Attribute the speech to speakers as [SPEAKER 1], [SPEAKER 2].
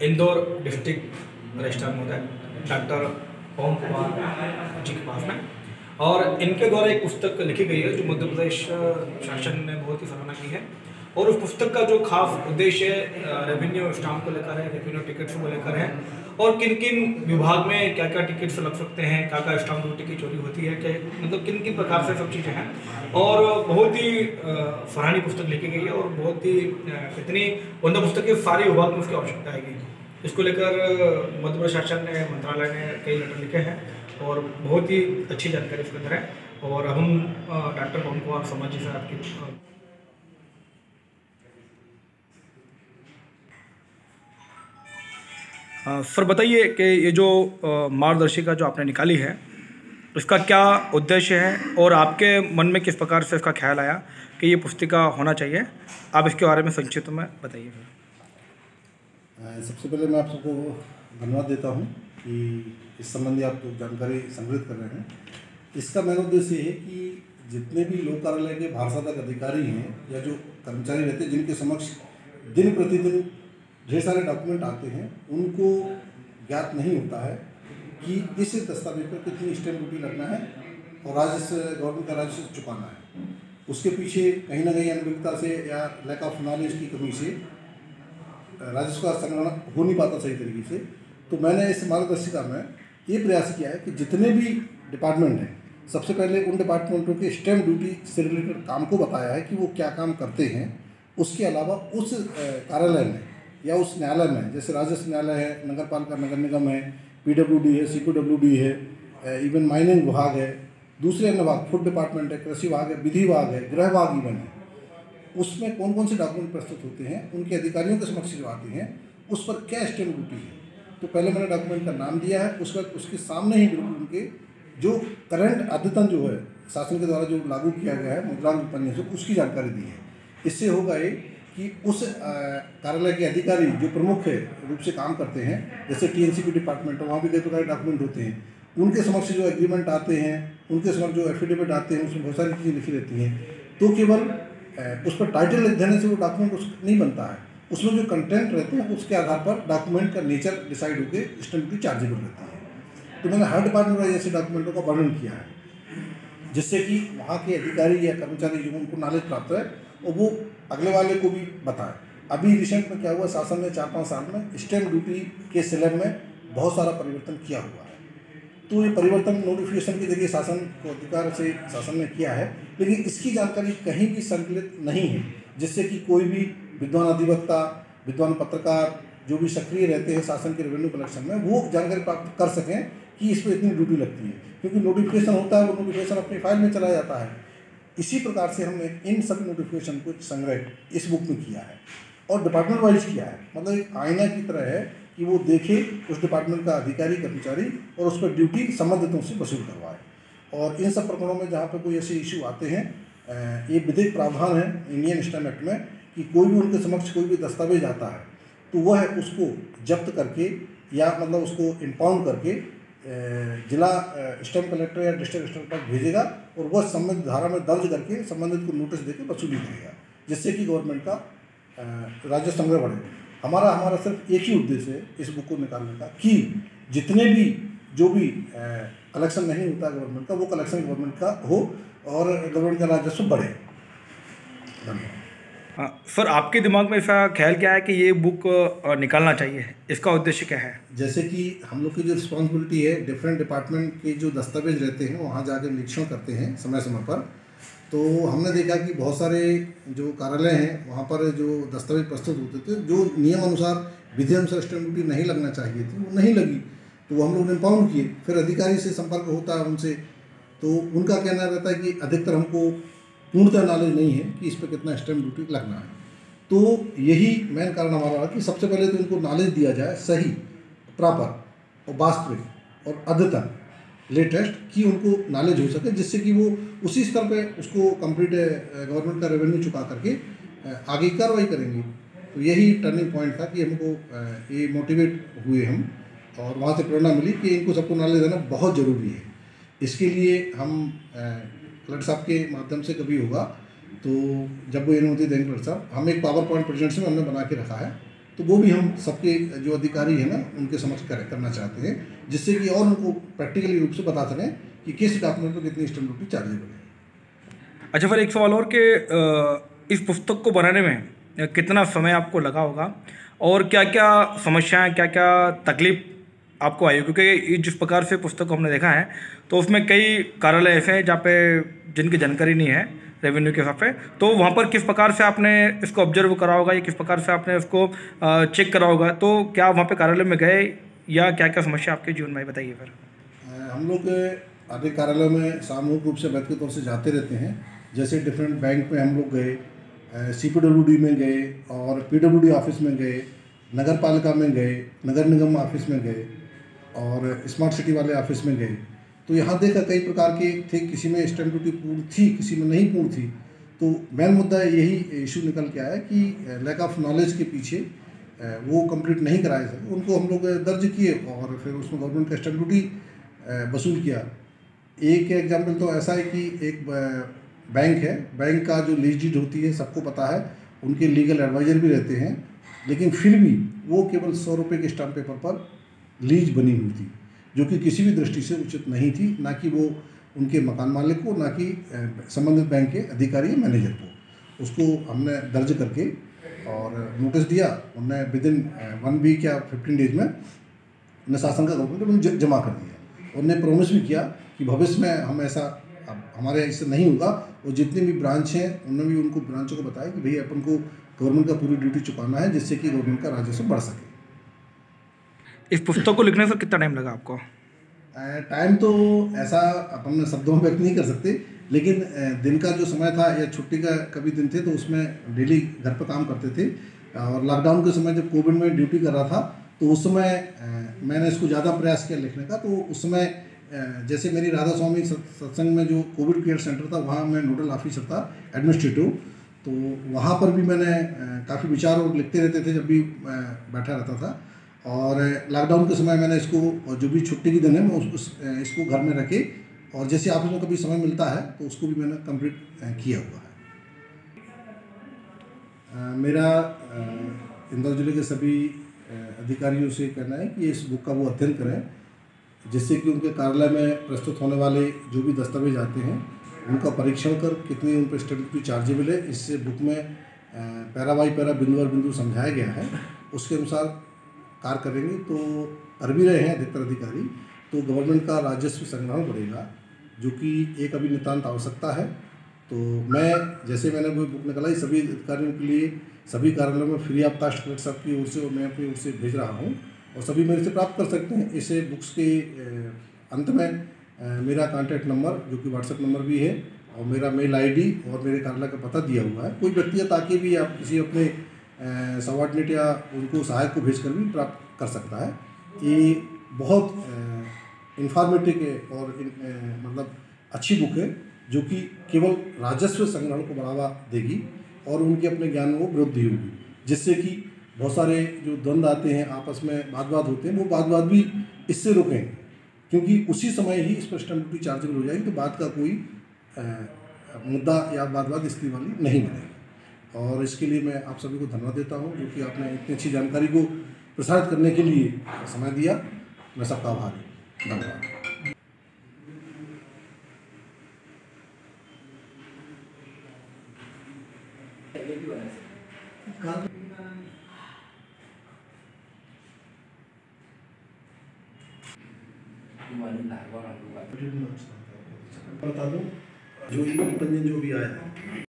[SPEAKER 1] Indore district registrar महोदय doctor ओम कुमार जी के पास में, और इनके द्वारा एक पुस्तक लिखी गई है जो मध्य प्रदेश शासन ने बहुत ही सराहना की है। और उस पुस्तक का जो खास उद्देश्य रेवेन्यू स्टाम्प को लेकर है, रेवेन्यू टिकट्स को लेकर है, और किन किन विभाग में क्या क्या टिकट्स लग सकते हैं, क्या क्या स्टाम्प ड्यूटी की चोरी होती है, क्या मतलब किन किन प्रकार से सब चीज़ें हैं। और बहुत ही सराहनीय पुस्तक लिखी गई है, और बहुत ही इतनी उन पुस्तक के सारे विभाग में उसकी आवश्यकता आएगी। इसको लेकर मध्य प्रदेश शासन ने, मंत्रालय ने कई लेटर लिखे हैं, और बहुत ही अच्छी जानकारी इसके अंदर है। और हम डॉक्टर पवन कुमार शर्मा जी से आपकी सर बताइए कि ये जो मार्गदर्शिका जो आपने निकाली है इसका क्या उद्देश्य है, और आपके मन में किस प्रकार से इसका ख्याल आया कि ये पुस्तिका होना चाहिए। आप इसके बारे में संक्षिप्त में बताइए सर।
[SPEAKER 2] सबसे पहले मैं आप सबको धन्यवाद देता हूँ कि इस संबंधी आप जो जानकारी संग्रहित कर रहे हैं। इसका मेन उद्देश्य ये है कि जितने भी लोक कार्यालय के भारसाधक अधिकारी हैं या जो कर्मचारी रहते हैं जिनके समक्ष दिन प्रतिदिन ढेर सारे डॉक्यूमेंट आते हैं, उनको ज्ञात नहीं होता है कि इस दस्तावेज पर कितनी स्टैम्प ड्यूटी लगना है और राजस्व गवर्नमेंट का राजस्व चुकाना है। उसके पीछे कहीं ना कहीं अनभिज्ञता से या लैक ऑफ नॉलेज की कमी से राजस्व का संग्रहण हो नहीं पाता सही तरीके से। तो मैंने इस मार्गदर्शिका में ये प्रयास किया है कि जितने भी डिपार्टमेंट हैं, सबसे पहले उन डिपार्टमेंटों के स्टैम्प ड्यूटी से रिलेटेड काम को बताया है कि वो क्या काम करते हैं। उसके अलावा उस कार्यालय में या उस न्यायालय में, जैसे राजस्व न्यायालय है, नगर पालिका नगर निगम है, PWD है, CPWD है, इवन माइनिंग विभाग है, दूसरे अन्य विभाग, फूड डिपार्टमेंट है, कृषि विभाग है, विधि विभाग है, गृह विभाग इवन है, उसमें कौन कौन से डॉक्यूमेंट प्रस्तुत होते हैं, उनके अधिकारियों के समक्ष जो आते हैं उस पर क्या स्टैम्प ड्यूटी है। तो पहले मैंने डॉक्यूमेंट का नाम दिया है, उस वक्त उसके सामने ही बिल्कुल उनके जो करंट अद्यतन जो है शासन के द्वारा जो लागू किया गया है मुद्रांक विपणन से, उसकी जानकारी दी है। इससे होगा ये कि उस कार्यालय के अधिकारी जो प्रमुख रूप से काम करते हैं, जैसे TNCP डिपार्टमेंट है, वहाँ भी कई प्रकार के डॉक्यूमेंट होते हैं, उनके समक्ष जो एग्रीमेंट आते हैं, उनके समक्ष जो एफिडेविट आते हैं, उसमें बहुत सारी चीज़ें लिखी रहती हैं। तो केवल उस पर टाइटल लिख देने से वो डॉक्यूमेंट नहीं बनता है, उसमें जो कंटेंट रहते हैं उसके आधार पर डॉक्यूमेंट का नेचर डिसाइड होकर स्टैम्प ड्यूटी चार्जेबल रहती है। तो मैंने हर डिपार्टमेंट वाइज ऐसे डॉक्यूमेंटों का वर्णन किया है, जिससे कि वहाँ के अधिकारी या कर्मचारी जो उनको नॉलेज प्राप्त है और वो अगले वाले को भी बताएं। अभी रिसेंट में क्या हुआ, शासन ने 4-5 साल में स्टैम्प ड्यूटी के स्लैब में बहुत सारा परिवर्तन किया हुआ है। तो ये परिवर्तन नोटिफिकेशन के जरिए शासन को अधिकार से शासन ने किया है, लेकिन इसकी जानकारी कहीं भी संकलित नहीं है, जिससे कि कोई भी विद्वान अधिवक्ता, विद्वान पत्रकार जो भी सक्रिय रहते हैं शासन के रेवेन्यू कलेक्शन में, वो जानकारी प्राप्त कर सकें कि इस पर इतनी ड्यूटी लगती है। क्योंकि नोटिफिकेशन होता है, वो नोटिफिकेशन अपनी फाइल में चला जाता है। इसी प्रकार से हमने इन सब नोटिफिकेशन को संग्रह इस बुक में किया है और डिपार्टमेंट वाइज किया है। मतलब एक आईना की तरह है कि वो देखे उस डिपार्टमेंट का अधिकारी कर्मचारी और उस पर ड्यूटी संबंधितों से वसूल करवाए। और इन सब प्रकरणों में जहाँ पर कोई ऐसे इशू आते हैं, ये विधिक प्रावधान है इंडियन स्टैम्प एक्ट में कि कोई भी उनके समक्ष कोई भी दस्तावेज आता है तो वह उसको जब्त करके या मतलब उसको इम्पाउंड करके जिला स्टैम्प कलेक्टर या डिस्ट्रिक्ट स्टैम्प पर भेजेगा और वह संबंधित धारा में दर्ज करके संबंधित को नोटिस देकर वसूली करेगा, जिससे कि गवर्नमेंट का राजस्व संग्रह बढ़े। हमारा सिर्फ एक ही उद्देश्य है इस बुक को निकालने का कि जितने भी जो भी कलेक्शन नहीं होता गवर्नमेंट का, वो कलेक्शन गवर्नमेंट का हो और गवर्नमेंट का राजस्व बढ़े। धन्यवाद।
[SPEAKER 1] सर आपके दिमाग में ऐसा ख्याल क्या है कि ये बुक निकालना चाहिए, इसका उद्देश्य क्या है?
[SPEAKER 2] जैसे कि हम लोग की जो रिस्पॉन्सिबिलिटी है, डिफरेंट डिपार्टमेंट के जो दस्तावेज रहते हैं वहाँ जाकर निरीक्षण करते हैं समय समय पर। तो हमने देखा कि बहुत सारे जो कार्यालय हैं वहाँ पर जो दस्तावेज प्रस्तुत होते थे, जो नियम अनुसार विधि अनुसार स्टैम्प ड्यूटी नहीं लगना चाहिए थी, वो नहीं लगी। तो वो हम लोग ने इम्पाउंड किए। फिर अधिकारी से संपर्क होता है उनसे, तो उनका कहना रहता है कि अधिकतर हमको पूर्णतः नॉलेज नहीं है कि इस पर कितना स्टैम्प ड्यूटी लगना है। तो यही मेन कारण हमारा रहा कि सबसे पहले तो इनको नॉलेज दिया जाए सही, प्रॉपर और वास्तविक और अद्यतन लेटेस्ट, कि उनको नॉलेज हो सके, जिससे कि वो उसी स्तर पे उसको कंप्लीट गवर्नमेंट का रेवेन्यू चुका करके आगे कार्रवाई करेंगे। तो यही टर्निंग पॉइंट था कि हमको ये मोटिवेट हुए हम, और वहाँ से प्रेरणा मिली कि इनको सबको नॉलेज देना बहुत ज़रूरी है। इसके लिए हम कलेक्टर साहब के माध्यम से कभी होगा तो जब वो अनुमति देंगे कलेक्टर साहब, हम एक पावर पॉइंट प्रेजेंटेशन हमने बना के रखा है, तो वो भी हम सबके जो अधिकारी हैं ना उनके समक्ष करना चाहते हैं, जिससे कि और उनको प्रैक्टिकली रूप से बता सकें कि किस डॉक्यूमेंट पर कितनी स्टैम्प ड्यूटी चार्जेबल है।
[SPEAKER 1] अच्छा, फिर एक सवाल और कि इस पुस्तक को बनाने में कितना समय आपको लगा होगा और क्या क्या समस्याएं, क्या क्या तकलीफ आपको आई? क्योंकि जिस प्रकार से पुस्तक को हमने देखा है तो उसमें कई कार्यालय ऐसे हैं जहाँ पे जिनकी जानकारी नहीं है रेवेन्यू के हिसाब से, तो वहाँ पर किस प्रकार से आपने इसको ऑब्जर्व करा होगा या किस प्रकार से आपने उसको चेक करा होगा? तो क्या वहाँ पे कार्यालय में गए या क्या क्या समस्या आपके जीवन में, बताइए फिर।
[SPEAKER 2] हम लोग अधिक कार्यालयों में सामूहिक रूप से व्यक्तिगत तौर से जाते रहते हैं। जैसे डिफरेंट बैंक में हम लोग गए, CPWD में गए और PWD ऑफिस में गए, नगर पालिका में गए, नगर निगम ऑफिस में गए और स्मार्ट सिटी वाले ऑफिस में गए। तो यहाँ देखा कई प्रकार के थे, किसी में स्टैम्प ड्यूटी पूर्ण थी, किसी में नहीं पूर्ण थी। तो मेन मुद्दा यही इशू निकल के आया कि लैक ऑफ नॉलेज के पीछे वो कंप्लीट नहीं कराए सके। उनको हम लोग दर्ज किए और फिर उसमें गवर्नमेंट का स्टैम्प ड्यूटी वसूल किया। एक एग्जाम्पल तो ऐसा है कि एक बैंक है, बैंक का जो लीज डीड होती है सबको पता है, उनके लीगल एडवाइज़र भी रहते हैं, लेकिन फिर भी वो केवल 100 रुपये के स्टाम्प पेपर पर लीज बनी हुई थी, जो कि किसी भी दृष्टि से उचित नहीं थी, ना कि वो उनके मकान मालिक को, ना कि संबंधित बैंक के अधिकारी या मैनेजर को। उसको हमने दर्ज करके और नोटिस दिया, उन्होंने विदिन 1 वीक या 15 डेज में उन्हें शासन का गवर्नमेंट जमा कर दिया। उन्होंने प्रॉमिस भी किया कि भविष्य में हम ऐसा, अब हमारे इससे नहीं होगा। और जितने भी ब्रांच हैं उन्होंने भी उनको ब्रांचों को बताया कि भाई अपन को गवर्नमेंट का पूरी ड्यूटी चुकाना है, जिससे कि गवर्नमेंट का राजस्व बढ़ सके।
[SPEAKER 1] इस पुस्तक को लिखने से कितना टाइम लगा आपको?
[SPEAKER 2] टाइम तो ऐसा अपन शब्दों में व्यक्त नहीं कर सकते, लेकिन दिन का जो समय था या छुट्टी का कभी दिन थे तो उसमें डेली घर पर काम करते थे। और लॉकडाउन के समय जब कोविड में ड्यूटी कर रहा था तो उस समय मैंने इसको ज़्यादा प्रयास किया लिखने का। तो उस समय जैसे मेरी राधा स्वामी सत्संग में जो कोविड केयर सेंटर था, वहाँ मैं नोडल ऑफिसर था एडमिनिस्ट्रेटिव। तो वहाँ पर भी मैंने काफ़ी विचार और लिखते रहते थे जब भी बैठा रहता था। और लॉकडाउन के समय मैंने इसको, जो भी छुट्टी के दिन है, मैं इसको घर में रखे और जैसे ऑफिस में कभी समय मिलता है तो उसको भी मैंने कंप्लीट किया हुआ है। मेरा इंदौर जिले के सभी अधिकारियों से कहना है कि इस बुक का वो अध्ययन करें, जिससे कि उनके कार्यालय में प्रस्तुत होने वाले जो भी दस्तावेज आते हैं उनका परीक्षण कर कितनी उन पर स्टैम्प ड्यूटी चार्जेबल है। इससे बुक में पैरा बाई पैरा, बिंदु बाई बिंदु समझाया गया है, उसके अनुसार कार्य करेंगे तो कर भी रहे हैं अधिकतर अधिकारी। तो गवर्नमेंट का राजस्व संग्रहण बढ़ेगा, जो कि एक अभी नितांत आवश्यकता है। तो मैं, जैसे मैंने वो बुक निकाला, सभी अधिकारियों के लिए सभी कार्यालयों में फ्री ऑफ कास्ट कलेक्टर साहब की ओर से और मैं अपनी ओर से भेज रहा हूँ और सभी मेरे से प्राप्त कर सकते हैं। इसे बुक्स के अंत में मेरा कॉन्टैक्ट नंबर, जो कि व्हाट्सएप नंबर भी है, और मेरा मेल ID और मेरे कार्यालय का पता दिया हुआ है। कोई व्यक्ति ताकि भी आप किसी अपने सबऑर्डिनेट या उनको सहायक को भेजकर भी प्राप्त कर सकता है। ये बहुत इंफॉर्मेटिव है और मतलब अच्छी बुक है, जो कि केवल राजस्व संग्रहण को बढ़ावा देगी और उनके अपने ज्ञान में वो वृद्धि होगी, जिससे कि बहुत सारे जो द्वंद्व आते हैं, आपस में वाद होते हैं, वो वाद भी इससे रुकेंगे, क्योंकि उसी समय ही इस पर स्टैम्प ड्यूटी चार्जेबल हो जाएगी। तो बात का कोई मुद्दा या वाद इसकी वाली नहीं बनेगी। और इसके लिए मैं आप सभी को धन्यवाद देता हूँ, जो कि आपने इतनी अच्छी जानकारी को प्रसारित करने के लिए समय दिया। मैं सबका आभारी हूँ। धन्यवाद। बता दूँ, जो पंजीयन जो भी आया है